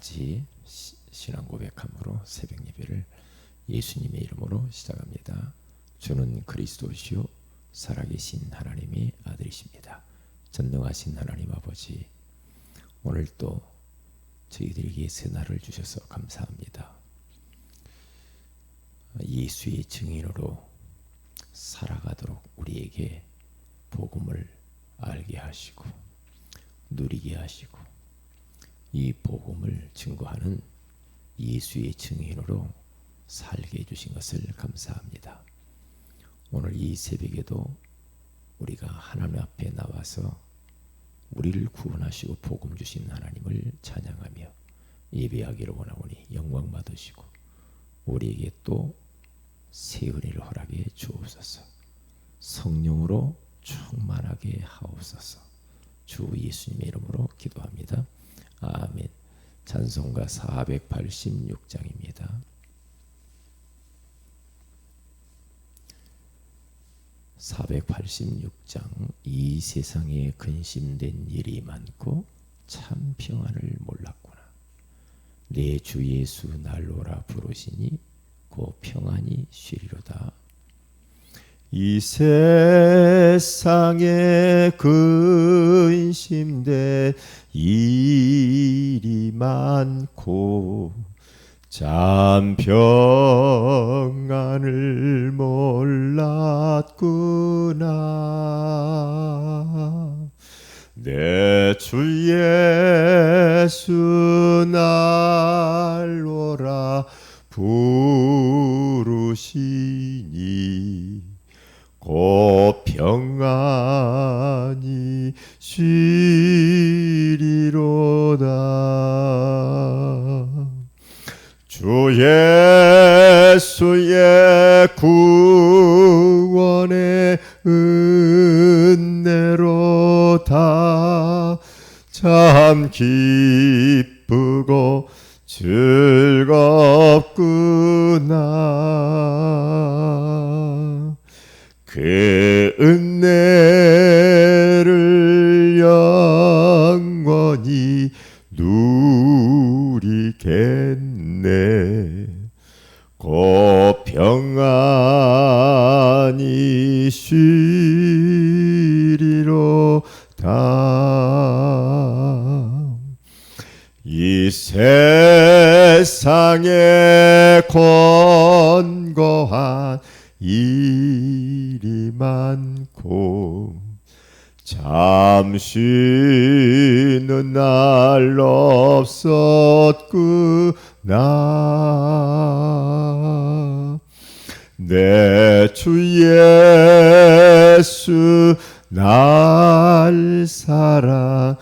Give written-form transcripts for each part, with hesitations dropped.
같이 신앙 고백함으로 새벽 예배를 예수님의 이름으로 시작합니다. 주는 그리스도시요 살아계신 하나님의 아들이십니다. 전능하신 하나님 아버지, 오늘 또 저희들에게 새 날을 주셔서 감사합니다. 예수의 증인으로 살아가도록 우리에게 복음을 알게 하시고 누리게 하시고 이 복음을 증거하는 예수의 증인으로 살게 해주신 것을 감사합니다. 오늘 이 새벽에도 우리가 하나님 앞에 나와서 우리를 구원하시고 복음 주신 하나님을 찬양하며 예배하기를 원하오니 영광 받으시고 우리에게 또 새 은혜를 허락해 주옵소서. 성령으로 충만하게 하옵소서. 주 예수님의 이름으로 기도합니다. 아멘. 찬송가 486장입니다. 486장. 이 세상에 근심된 일이 많고 참 평안을 몰랐구나. 내 주 예수 날로라 부르시니 그 평안이 쉬리로다. 이 세상에 근심된 일이 많고 참 평안을 몰랐구나. 내 주 예수 날로라 부르시니 곧 평안이 쉬리로다. 주 예수의 구원의 은혜로다. 참 기쁘고 즐겁구나. 그 은혜를 영원히 누리겠네. 곧 평안이 쉬리로다. 이 세상에 권고한 일이 많고 참 쉬는 날 없었구나. 내 주 예수 날 사랑하시오니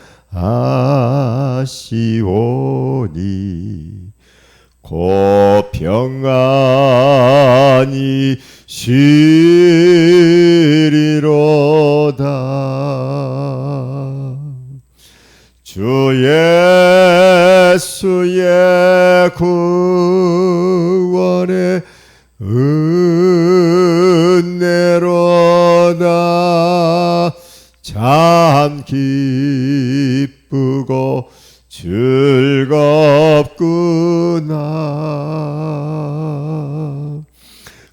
곧 평안이 쉬리로다. 주 예수의 구원의 은혜로다. 참 기쁘고 즐겁구나.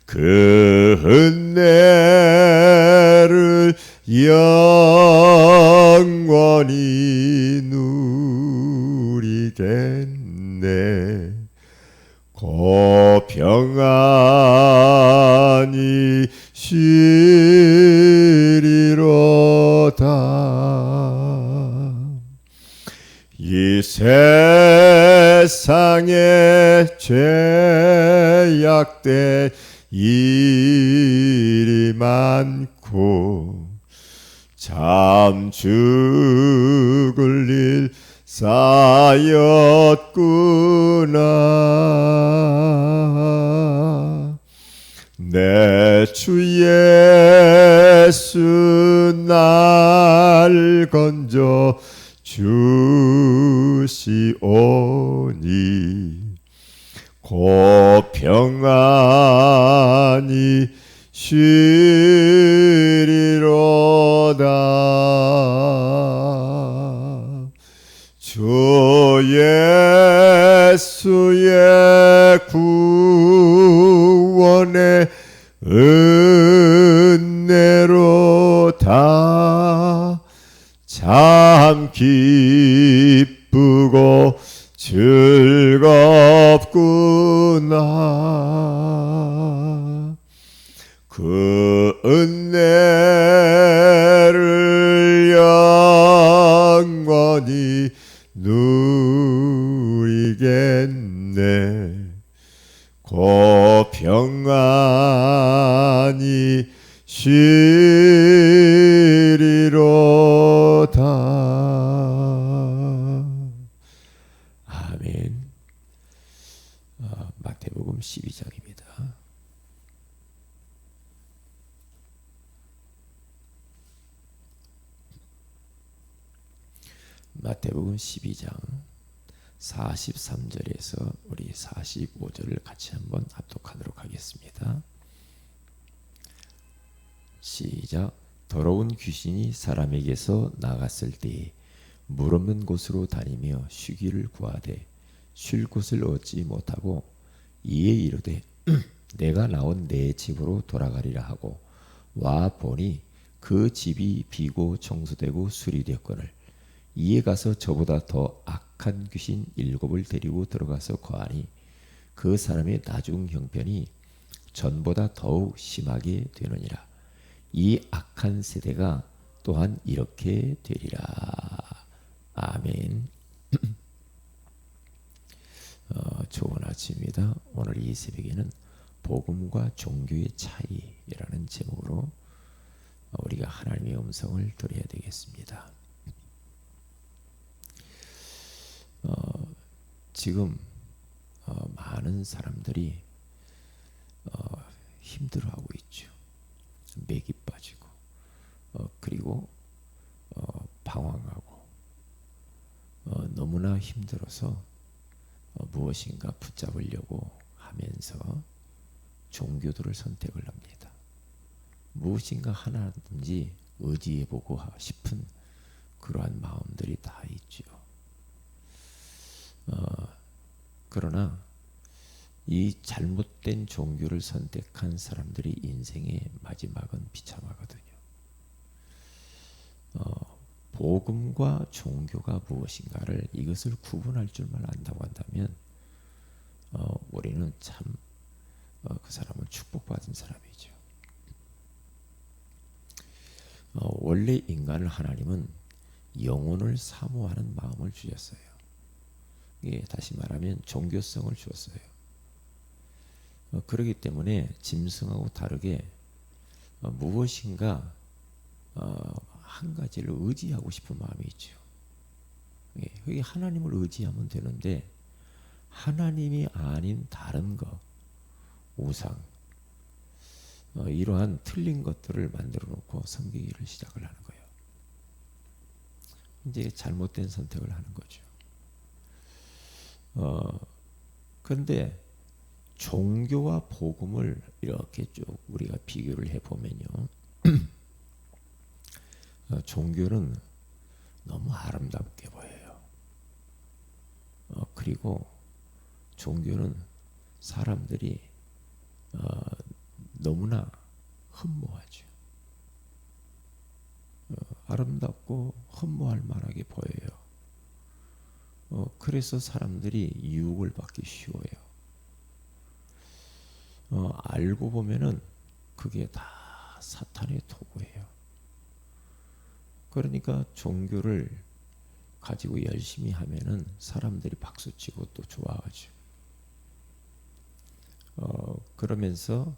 그 은혜를 영원히 누리겠네. 곧 평안이 쉬리로다. 이 세상에 죄악된 일이 많고 참 죽을 일 쌓였구나. 내 주 예수 날 건져 주시오니 곧 평안이 쉬리로다. 주 예수의 구원의 은혜로다. 참 기쁘고 즐겁구나. 그 은혜를 영원히 누리겠네. 고 평안히 쉬리로다. 아멘. 마태복음 12장입니다. 마태복음 12장 43절에서 우리 45절을 같이 한번 합독하도록 하겠습니다. 시작. 더러운 귀신이 사람에게서 나갔을 때에 물 없는 곳으로 다니며 쉬기를 구하되 쉴 곳을 얻지 못하고 이에 이르되 내가 나온 내 집으로 돌아가리라 하고 와 보니 그 집이 비고 청소되고 수리되었거늘 이에 가서 저보다 더 악한 귀신 7을 데리고 들어가서 거하니 그 사람의 나중 형편이 전보다 더욱 심하게 되느니라. 이 악한 세대가 또한 이렇게 되리라. 아멘. 좋은 아침입니다. 오늘 이 새벽에는 복음과 종교의 차이라는 제목으로 우리가 하나님의 음성을 들어야 되겠습니다. 지금 많은 사람들이 힘들어하고 있죠. 맥이 빠지고 그리고 방황하고 너무나 힘들어서 무엇인가 붙잡으려고 하면서 종교들을 선택을 합니다. 무엇인가 하나든지 의지해보고 싶은 그러한 마음들이 다 있죠. 그러나 이 잘못된 종교를 선택한 사람들이 인생의 마지막은 비참하거든요. 복음과 종교가 무엇인가를 이것을 구분할 줄만 안다고 한다면 우리는 참 그 사람은 축복받은 사람이죠. 원래 인간을 하나님은 영혼을 사모하는 마음을 주셨어요. 예, 다시 말하면 종교성을 주었어요. 그렇기 때문에 짐승하고 다르게 무엇인가 한 가지를 의지하고 싶은 마음이 있죠. 예, 그게 하나님을 의지하면 되는데 하나님이 아닌 다른 것, 우상, 이러한 틀린 것들을 만들어 놓고 섬기기를 시작을 하는 거예요. 이제 잘못된 선택을 하는 거죠. 그런데 종교와 복음을 이렇게 쭉 우리가 비교를 해보면요. 종교는 너무 아름답게 보여요. 그리고 종교는 사람들이 너무나 흠모하죠. 아름답고 흠모할 만하게 보여요. 그래서 사람들이 유혹을 받기 쉬워요. 알고 보면은 그게 다 사탄의 도구예요. 그러니까 종교를 가지고 열심히 하면은 사람들이 박수치고 또 좋아하죠. 그러면서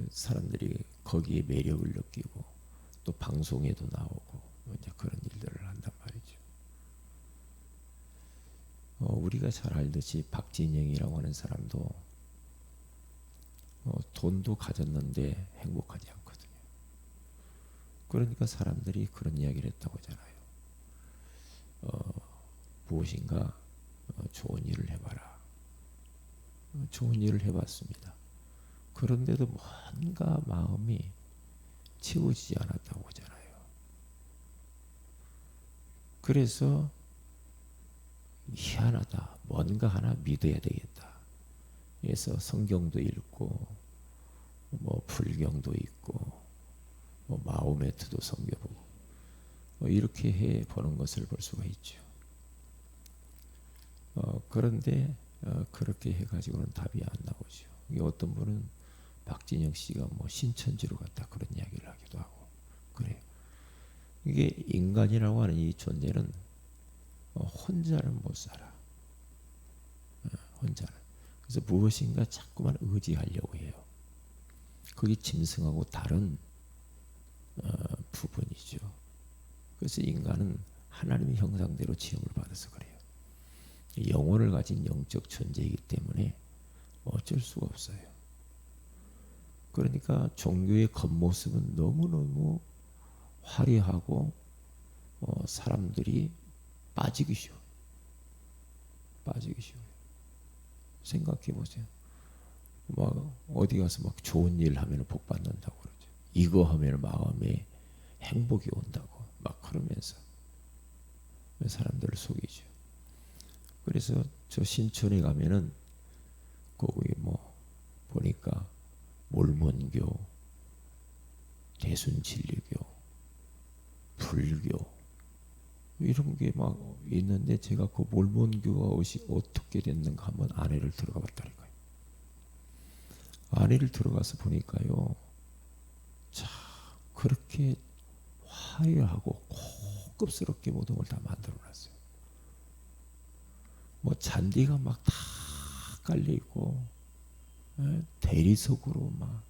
사람들이 거기에 매력을 느끼고 또 방송에도 나오고 이제 그런 일들을 한단 말이죠. 우리가 잘 알듯이 박진영이라고 하는 사람도 돈도 가졌는데 행복하지 않거든요. 그러니까 사람들이 그런 이야기를 했다고 하잖아요. 무엇인가 좋은 일을 해봐라. 좋은 일을 해봤습니다. 그런데도 뭔가 마음이 채워지지 않았다고 하잖아요. 그래서 희한하다. 뭔가 하나 믿어야 되겠다. 그래서 성경도 읽고 뭐 불경도 있고 뭐 마호메트도 섬겨보고 뭐 이렇게 해 보는 것을 볼 수가 있죠. 그런데 그렇게 해가지고는 답이 안 나오죠. 이게 어떤 분은 박진영 씨가 뭐 신천지로 갔다 그런 이야기를 하기도 하고 그래요. 이게 인간이라고 하는 이 존재는 혼자는 못 살아. 혼자는. 그래서 무엇인가 자꾸만 의지하려고 해요. 그게 짐승하고 다른 부분이죠. 그래서 인간은 하나님의 형상대로 지음을 받아서 그래요. 영혼을 가진 영적 존재이기 때문에 어쩔 수가 없어요. 그러니까 종교의 겉모습은 너무너무 화려하고 사람들이 빠지기 쉬워요. 빠지기 쉬워요. 생각해 보세요. 막 어디 가서 막 좋은 일 하면 복 받는다고 그러죠. 이거 하면 마음에 행복이 온다고 막 그러면서 사람들을 속이죠. 그래서 저 신촌에 가면은 거기 뭐 보니까 몰몬교, 대순진리교, 불교 이런 게 막 있는데 제가 그 몰몬교가 어떻게 됐는가 한번 안에를 들어가 봤다니까요. 안에를 들어가서 보니까요. 자, 그렇게 화려하고 고급스럽게 모든 걸 다 만들어 놨어요. 뭐 잔디가 막 다 깔려 있고 대리석으로 막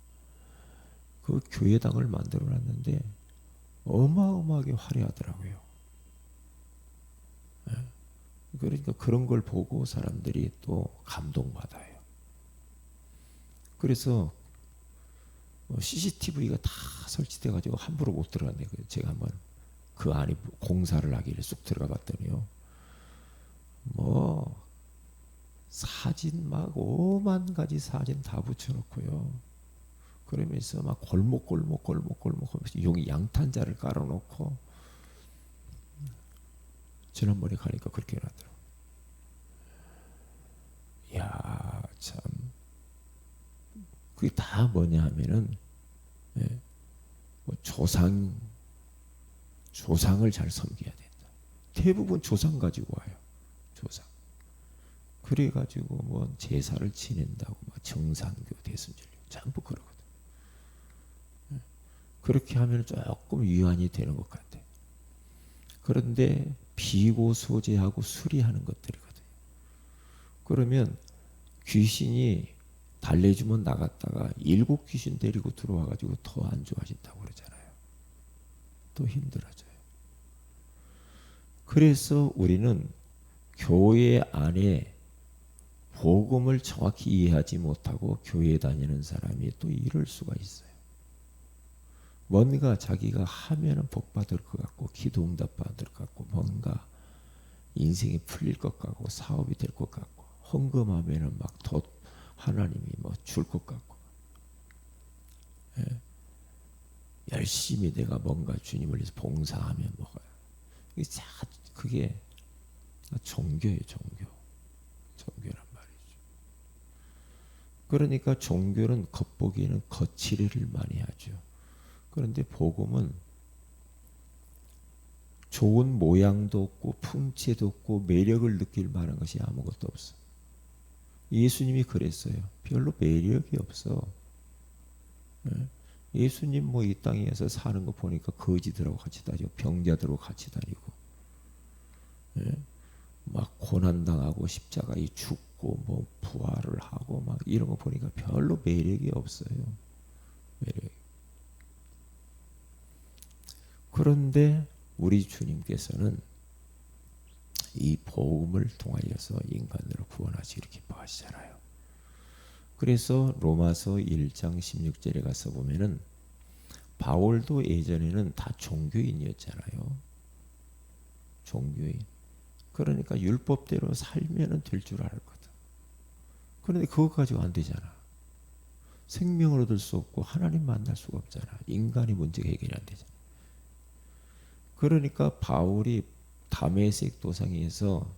그 교회당을 만들어 놨는데 어마어마하게 화려하더라고요. 그러니까 그런 걸 보고 사람들이 또 감동받아요. 그래서 CCTV가 다 설치돼 가지고 함부로 못 들어갔네요. 제가 한번 그 안에 공사를 하기를 쑥 들어가 봤더니요. 뭐 사진 막 5만 가지 사진 다 붙여놓고요. 그러면서 막 골목 하면서 용이 양탄자를 깔아놓고 지난번에 가니까 그렇게 해놨더라고요. 이야 참 그게 다 뭐냐 하면은 뭐 조상을 잘 섬겨야 된다. 대부분 조상 가지고 와요. 조상. 그래가지고 뭐 제사를 지낸다고 막 정산교 대순절교 전부 그러거든. 그렇게 하면 조금 위안이 되는 것 같아. 그런데 비고소제하고 수리하는 것들이거든요. 그러면 귀신이 달래주면 나갔다가 7 귀신 데리고 들어와가지고 더 안 좋아진다고 그러잖아요. 또 힘들어져요. 그래서 우리는 교회 안에 복음을 정확히 이해하지 못하고 교회 다니는 사람이 또 이럴 수가 있어요. 뭔가 자기가 하면은 복 받을 것 같고 기도 응답 받을 것 같고 뭔가 인생이 풀릴 것 같고 사업이 될 것 같고 헌금하면은 막 더 하나님이 뭐 줄 것 같고 열심히 내가 뭔가 주님을 위해서 봉사하면 뭐가 그게 종교예요. 종교란 말이죠. 그러니까 종교는 겉보기에는 거칠이를 많이 하죠. 그런데 복음은 좋은 모양도 없고 풍채도 없고 매력을 느낄 만한 것이 아무것도 없어. 예수님이 그랬어요. 별로 매력이 없어. 예수님 뭐 이 땅에서 사는 거 보니까 거지들하고 같이 다니고 병자들하고 같이 다니고 막 고난당하고 십자가에 죽고 뭐 부활을 하고 막 이런 거 보니까 별로 매력이 없어요. 매력. 그런데 우리 주님께서는 이 복음을 통하여서 인간으로 구원하시기를 기뻐하시잖아요. 그래서 로마서 1장 16절에 가서 보면은 바울도 예전에는 다 종교인이었잖아요. 종교인. 그러니까 율법대로 살면은 될 줄 알거든. 그런데 그거 가지고 안 되잖아. 생명을 얻을 수 없고 하나님 만날 수가 없잖아. 인간의 문제가 해결이 안 되잖아. 그러니까 바울이 다메섹 도상에서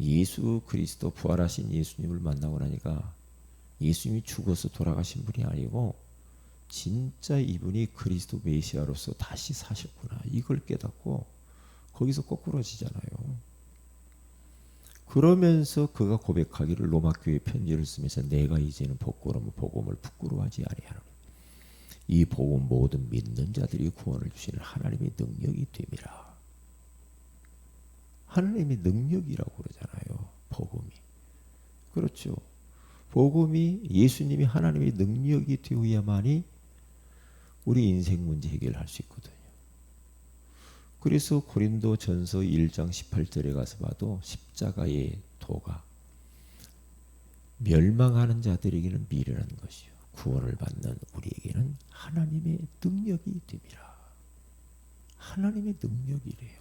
예수 그리스도 부활하신 예수님을 만나고 나니까 예수님이 죽어서 돌아가신 분이 아니고 진짜 이분이 그리스도 메시아로서 다시 사셨구나. 이걸 깨닫고 거기서 거꾸로지잖아요. 그러면서 그가 고백하기를 로마 교회 편지를 쓰면서 내가 이제는 복음을 부끄러워하지 아니하노니 이 복음 모든 믿는 자들이 구원을 주시는 하나님의 능력이 됨이라. 하나님의 능력이라고 그러잖아요. 복음이. 그렇죠. 복음이 예수님이 하나님의 능력이 되어야만이 우리 인생 문제 해결할 수 있거든요. 그래서 고린도전서 1장 18절에 가서 봐도 십자가의 도가 멸망하는 자들에게는 미련한 것이요 구원을 받는 우리에게는 하나님의 능력이 됨이라. 하나님의 능력이래요.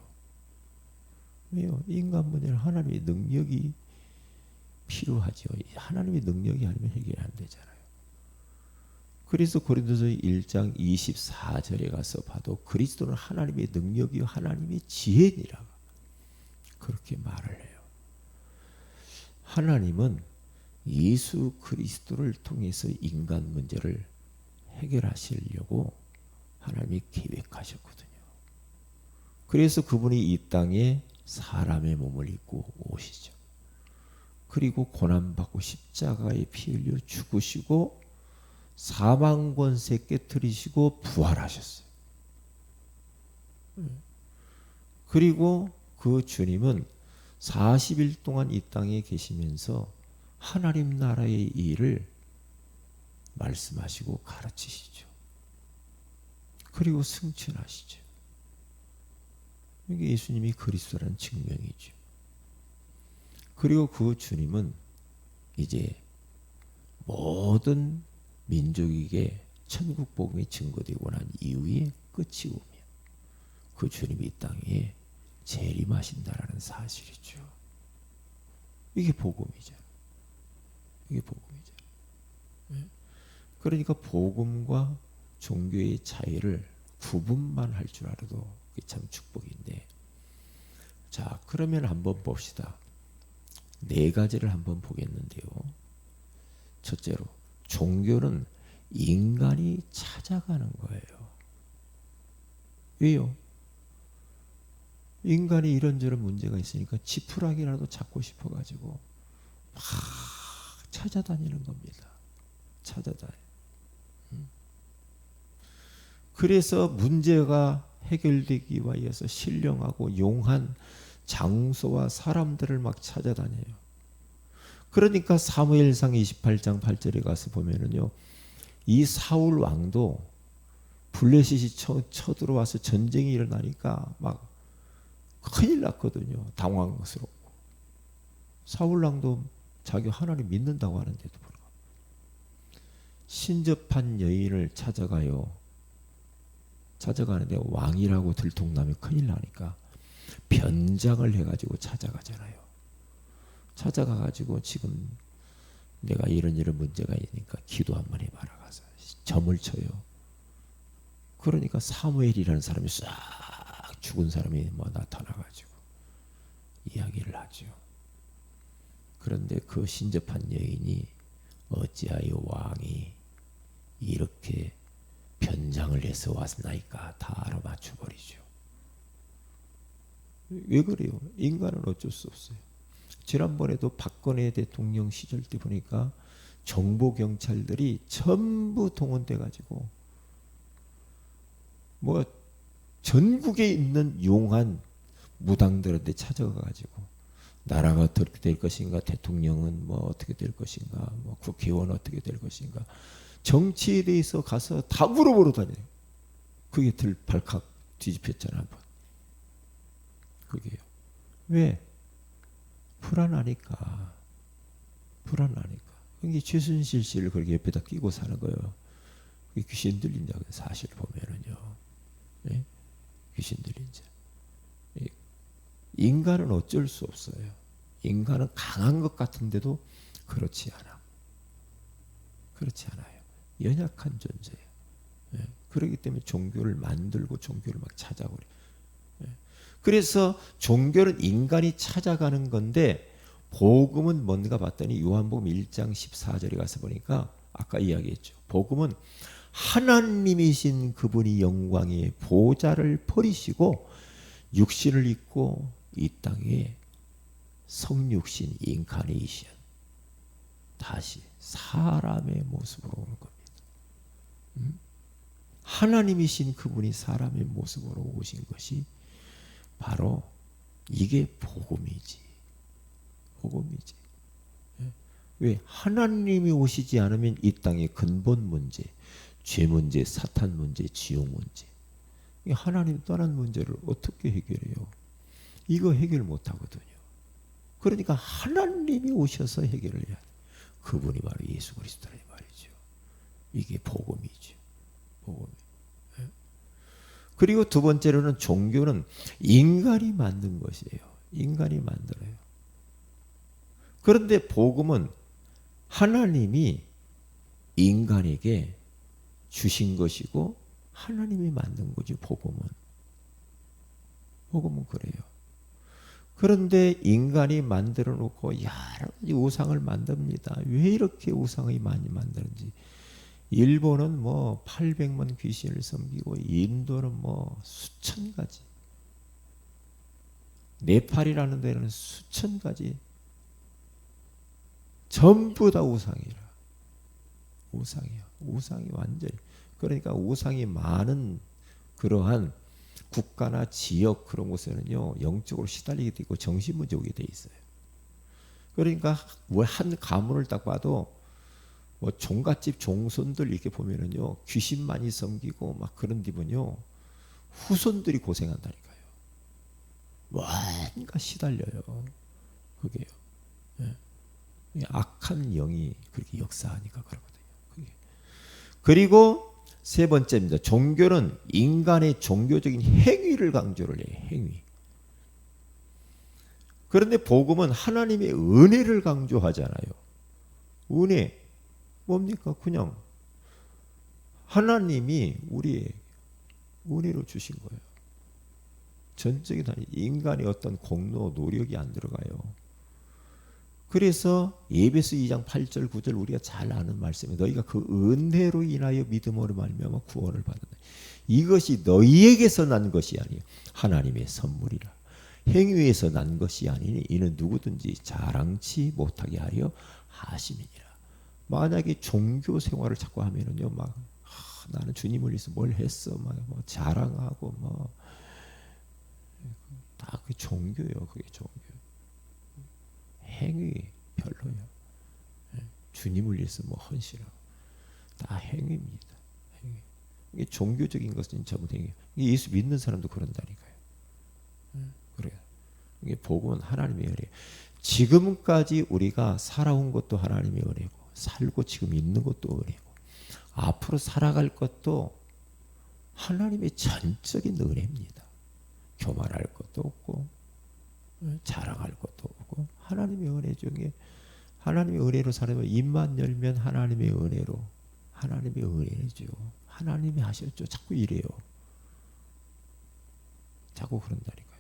왜요? 인간 문제는 하나님의 능력이 필요하죠. 하나님의 능력이 아니면 해결이 안 되잖아요. 그래서 고린도서 1장 24절에 가서 봐도 그리스도는 하나님의 능력이요 하나님의 지혜니라 그렇게 말을 해요. 하나님은 예수 그리스도를 통해서 인간 문제를 해결하시려고 하나님이 계획하셨거든요. 그래서 그분이 이 땅에 사람의 몸을 입고 오시죠. 그리고 고난받고 십자가에 피 흘려 죽으시고 사망 권세 깨뜨리시고 부활하셨어요. 그리고 그 주님은 40일 동안 이 땅에 계시면서 하나님 나라의 일을 말씀하시고 가르치시죠. 그리고 승천하시죠. 이게 예수님이 그리스도라는 증명이죠. 그리고 그 주님은 이제 모든 민족에게 천국 복음이 증거되고 난 이후에 끝이 오면 그 주님이 이 땅에 재림하신다라는 사실이죠. 이게 복음이죠. 이게 복음이죠. 그러니까 복음과 종교의 차이를 구분만 할 줄 알아도 그게 참 축복인데, 자 그러면 한번 봅시다. 네 가지를 한번 보겠는데요. 첫째로 종교는 인간이 찾아가는 거예요. 왜요? 인간이 이런저런 문제가 있으니까 지푸라기라도 잡고 싶어가지고 막 찾아다니는 겁니다. 찾아다녀. 그래서 문제가 해결되기 위해서 신령하고 용한 장소와 사람들을 막 찾아다녀요. 그러니까 사무엘상 28장 8절에 가서 보면은요, 이 사울 왕도 블레셋이 쳐들어와서 전쟁이 일어나니까 막 큰일 났거든요. 당황스럽고. 사울 왕도 자기 하나님 믿는다고 하는데도 불구하고 신접한 여인을 찾아가는데 왕이라고 들통나면 큰일 나니까 변장을 해가지고 찾아가잖아요. 찾아가가지고 지금 내가 이런 문제가 있으니까 기도 한번 해봐라 가서 점을 쳐요. 그러니까 사무엘이라는 사람이 싹 죽은 사람이 나타나가지고 이야기를 하죠. 그런데 그 신접한 여인이 어찌하여 왕이 이렇게 변장을 해서 왔나이까 다 알아맞혀버리죠. 왜 그래요? 인간은 어쩔 수 없어요. 지난번에도 박근혜 대통령 시절 때 보니까 정보경찰들이 전부 동원돼가지고 전국에 있는 용한 무당들한테 찾아가가지고 나라가 어떻게 될 것인가, 대통령은 어떻게 될 것인가, 국회의원 어떻게 될 것인가, 정치에 대해서 가서 다 물어보러 다녀요. 그게 발칵 뒤집혔잖아 한번. 그게요. 왜? 불안하니까. 이게 최순실 씨를 그렇게 옆에다 끼고 사는 거예요. 그게 귀신 들린 자 사실 보면은요. 네? 귀신 들린 자. 인간은 어쩔 수 없어요. 인간은 강한 것 같은데도 그렇지 않아. 그렇지 않아요. 연약한 존재예요. 네? 그렇기 때문에 종교를 만들고 종교를 막 찾아오래. 네? 그래서 종교는 인간이 찾아가는 건데 복음은 뭔가 봤더니 요한복음 1장 14절에 가서 보니까 아까 이야기했죠. 복음은 하나님이신 그분이 영광의 보좌를 버리시고 육신을 입고 이 땅에 성육신 인카네이션 다시 사람의 모습으로 오는 겁니다. 하나님이신 그분이 사람의 모습으로 오신 것이 바로 이게 복음이지. 복음이지. 왜? 하나님이 오시지 않으면 이 땅의 근본 문제, 죄 문제, 사탄 문제, 지옥 문제, 하나님 떠난 문제를 어떻게 해결해요? 이거 해결 못하거든요. 그러니까 하나님이 오셔서 해결을 해야 돼. 그분이 바로 예수 그리스도란 말이죠. 이게 복음이죠. 복음. 그리고 두 번째로는 종교는 인간이 만든 것이에요. 인간이 만들어요. 그런데 복음은 하나님이 인간에게 주신 것이고 하나님이 만든 거죠. 복음은 그래요. 그런데 인간이 만들어 놓고 여러 가지 우상을 만듭니다. 왜 이렇게 우상이 많이 만드는지. 일본은 뭐 800만 귀신을 섬기고 인도는 뭐 수천 가지, 네팔이라는 데는 수천 가지, 전부 다 우상이라. 우상이야. 우상이 완전히. 그러니까 우상이 많은 그러한 국가나 지역 그런 곳에는요 영적으로 시달리게 되고 정신문제 오게 돼 있어요. 그러니까 뭐 한 가문을 딱 봐도 뭐 종갓집 종손들 이렇게 보면은요 귀신 많이 섬기고 막 그런 집은요 후손들이 고생한다니까요. 뭔가 시달려요. 그게요. 예. 악한 영이 그렇게 역사하니까 그러거든요. 그게. 그리고 세 번째입니다. 종교는 인간의 종교적인 행위를 강조를 해요. 행위. 그런데 복음은 하나님의 은혜를 강조하잖아요. 은혜. 뭡니까? 그냥 하나님이 우리에게 은혜로 주신 거예요. 전적인 인간의 어떤 공로, 노력이 안 들어가요. 그래서 에베소 2장 8절 9절 우리가 잘 아는 말씀이에요. 너희가 그 은혜로 인하여 믿음으로 말미암아 구원을 받는다. 이것이 너희에게서 난 것이 아니에요. 하나님의 선물이라. 행위에서 난 것이 아니니 이는 누구든지 자랑치 못하게 하려 하심이니라. 만약에 종교 생활을 자꾸 하면은요, 막 나는 주님을 위해서 뭘 했어, 막 뭐 자랑하고 뭐 다 그 종교예요. 그게 종교. 행위 별로예요. 주님을 위해서 뭐 헌신하고 다 행위입니다. 행위. 이게 종교적인 것은 전부 행위. 이게 예수 믿는 사람도 그런다니까요. 그래요. 이게 복음은 하나님의 은혜. 지금까지 우리가 살아온 것도 하나님의 은혜고, 살고 지금 있는 것도 은혜고, 앞으로 살아갈 것도 하나님의 전적인 은혜입니다. 교만할 것도 없고, 자랑할 것도 없고, 하나님의 은혜 중에 하나님의 은혜로 살면 입만 열면 하나님의 은혜로, 하나님의 은혜죠. 하나님이 하셨죠. 자꾸 이래요. 자꾸 그런다니까요.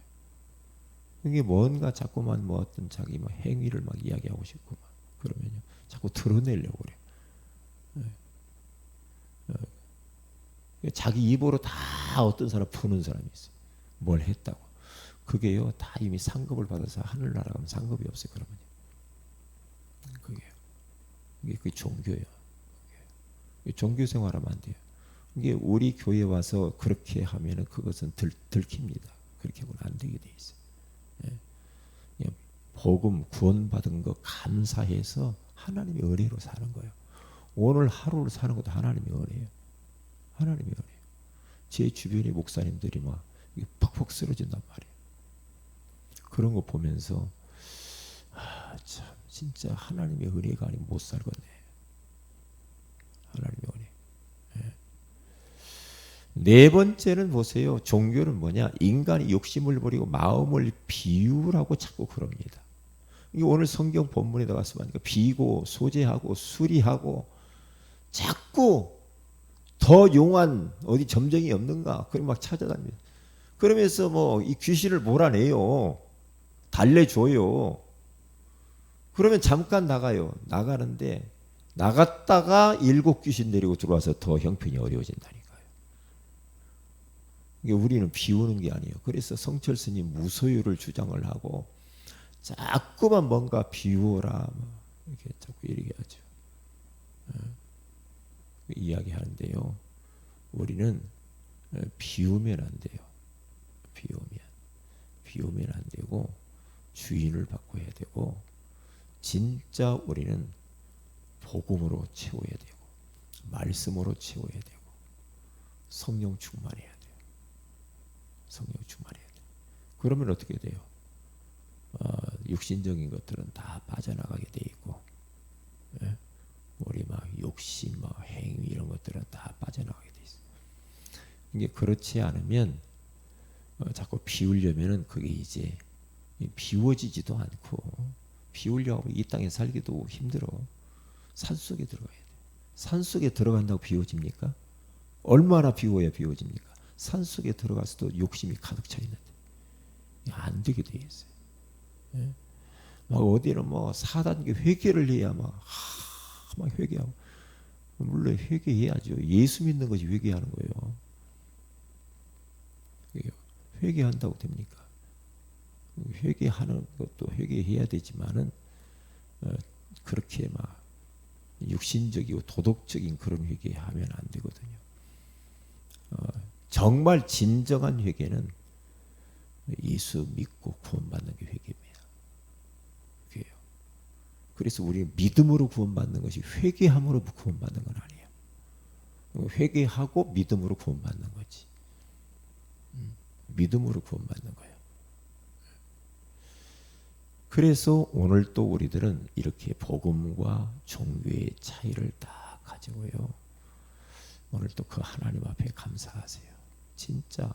이게 뭔가 자꾸만 뭐 어떤 자기 막 행위를 막 이야기하고 싶고 막 그러면요 자꾸 드러내려고 그래. 자기 입으로 다 어떤 사람 푸는 사람이 있어요. 뭘 했다고. 그게요 다 이미 상급을 받아서 하늘나라 가면 상급이 없어요. 그러면요. 그게요. 이게 그 종교예요. 종교 생활하면 안 돼요. 이게 우리 교회 와서 그렇게 하면은 그것은 들킵니다. 그렇게 하면 안 되게 돼 있어요. 복음 구원받은 거 감사해서 하나님의 은혜로 사는 거예요. 오늘 하루를 사는 것도 하나님의 은혜예요. 하나님의 은혜예요. 제 주변의 목사님들이 막 퍽퍽 쓰러진단 말이에요. 그런 거 보면서 참 진짜 하나님의 은혜가 아니면 못 살겠네. 하나님의 은혜. 네 번째는 보세요. 종교는 뭐냐? 인간이 욕심을 버리고 마음을 비우라고 자꾸 그럽니다. 이게 오늘 성경 본문에다 가서 보니까 비고 소재하고 수리하고 자꾸 더 용한 어디 점쟁이 없는가? 그럼 막 찾아다닙니다. 그러면서 뭐 이 귀신을 몰아내요. 달래줘요. 그러면 잠깐 나가요. 나가는데 나갔다가 7귀신 데리고 들어와서 더 형편이 어려워진다니까요. 이게 우리는 비우는 게 아니에요. 그래서 성철 스님 무소유를 주장을 하고 자꾸만 뭔가 비우라 이렇게 자꾸 얘기하죠. 이야기하는데요. 우리는 비우면 안 돼요. 비우면 안 되고 주인을 바꿔야 되고 진짜 우리는 복음으로 채워야 되고 말씀으로 채워야 되고 성령 충만해야 돼요. 성령 충만해야 돼요. 그러면 어떻게 돼요? 육신적인 것들은 다 빠져나가게 돼 있고, 예? 우리 막 욕심, 막 행위 이런 것들은 다 빠져나가게 돼 있어요. 이게 그렇지 않으면 자꾸 비우려면은 그게 이제 비워지지도 않고 비우려고 이 땅에 살기도 힘들어. 산속에 들어가야 돼. 산속에 들어간다고 비워집니까? 얼마나 비워야 비워집니까? 산속에 들어가서도 욕심이 가득 차 있는데 안 되게 돼 있어요. 예? 막 어디는 뭐 4단계 회개를 해야 막 회개하고 물론 회개해야죠. 예수 믿는 것이 회개하는 거예요. 회개한다고 됩니까? 회개하는 것도 회개해야 되지만은 그렇게 막 육신적이고 도덕적인 그런 회개하면 안 되거든요. 정말 진정한 회개는 예수 믿고 구원받는 게 회개입니다. 회개요. 그래서 우리 믿음으로 구원받는 것이 회개함으로 구원받는 건 아니에요. 회개하고 믿음으로 구원받는 거지. 믿음으로 구원받는 거예요. 그래서 오늘 또 우리들은 이렇게 복음과 종교의 차이를 다 가지고요. 오늘 또 그 하나님 앞에 감사하세요. 진짜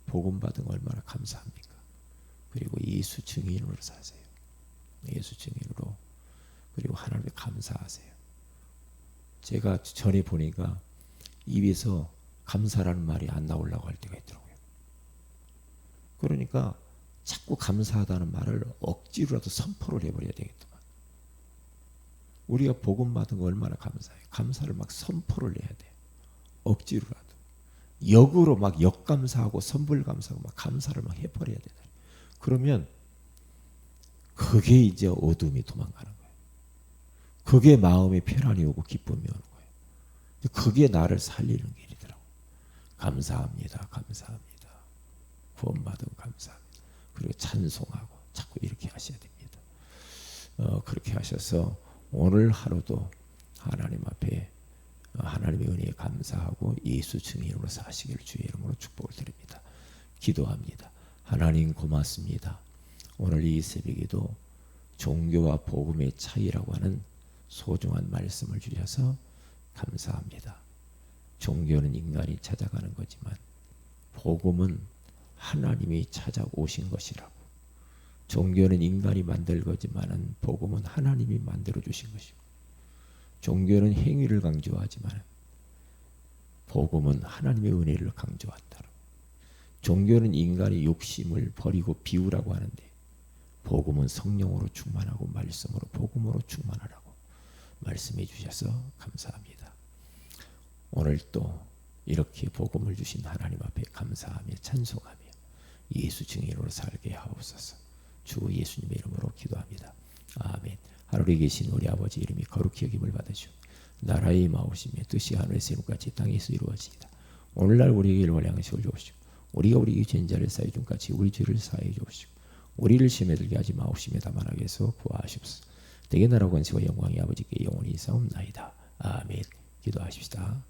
복음 받은 거 얼마나 감사합니까? 그리고 예수 증인으로 사세요. 예수 증인으로. 그리고 하나님께 감사하세요. 제가 전에 보니까 입에서 감사라는 말이 안 나오려고 할 때가 있더라고요. 그러니까 자꾸 감사하다는 말을 억지로라도 선포를 해버려야 되겠더만. 우리가 복음 받은 거 얼마나 감사해요. 감사를 막 선포를 해야 돼. 억지로라도. 역으로 막 역감사하고 선불감사하고 막 감사를 막 해버려야 돼. 그러면 그게 이제 어둠이 도망가는 거예요. 그게 마음에 평안이 오고 기쁨이 오는 거예요. 그게 나를 살리는 길이더라고요. 감사합니다. 감사합니다. 구원받은 감사합니다. 그리고 찬송하고 자꾸 이렇게 하셔야 됩니다. 그렇게 하셔서 오늘 하루도 하나님 앞에 하나님의 은혜에 감사하고 예수 증인으로 사시기를 주의 이름으로 축복을 드립니다. 기도합니다. 하나님 고맙습니다. 오늘 이 새벽에도 종교와 복음의 차이라고 하는 소중한 말씀을 주셔서 감사합니다. 종교는 인간이 찾아가는 거지만 복음은 하나님이 찾아오신 것이라고. 종교는 인간이 만들 거지만 복음은 하나님이 만들어 주신 것이고, 종교는 행위를 강조하지만 복음은 하나님의 은혜를 강조한다고. 종교는 인간의 욕심을 버리고 비우라고 하는데 복음은 성령으로 충만하고 말씀으로 복음으로 충만하라고 말씀해 주셔서 감사합니다. 오늘 또 이렇게 복음을 주신 하나님 앞에 감사하며 찬송하며 예수 증인으로 살게 하옵소서. 주 예수님의 이름으로 기도합니다. 아멘. 하늘에 계신 우리 아버지 이름이 거룩히 여김을 받으시오. 나라의 임하오시며 뜻이 하늘에서 이루같이 땅에서 이루어지이다. 오늘날 우리에게 일용할 양식을 주옵시고 우리가 우리에게 죄인자를 사해 준 같이 우리 죄를 사해 주옵시고 우리를 시험에 들게 하지 마옵시며 다만 악에서 구하옵소서. 대개 나라 권세와 영광이 아버지께 영원히 있사옵나이다. 아멘. 기도하십시다.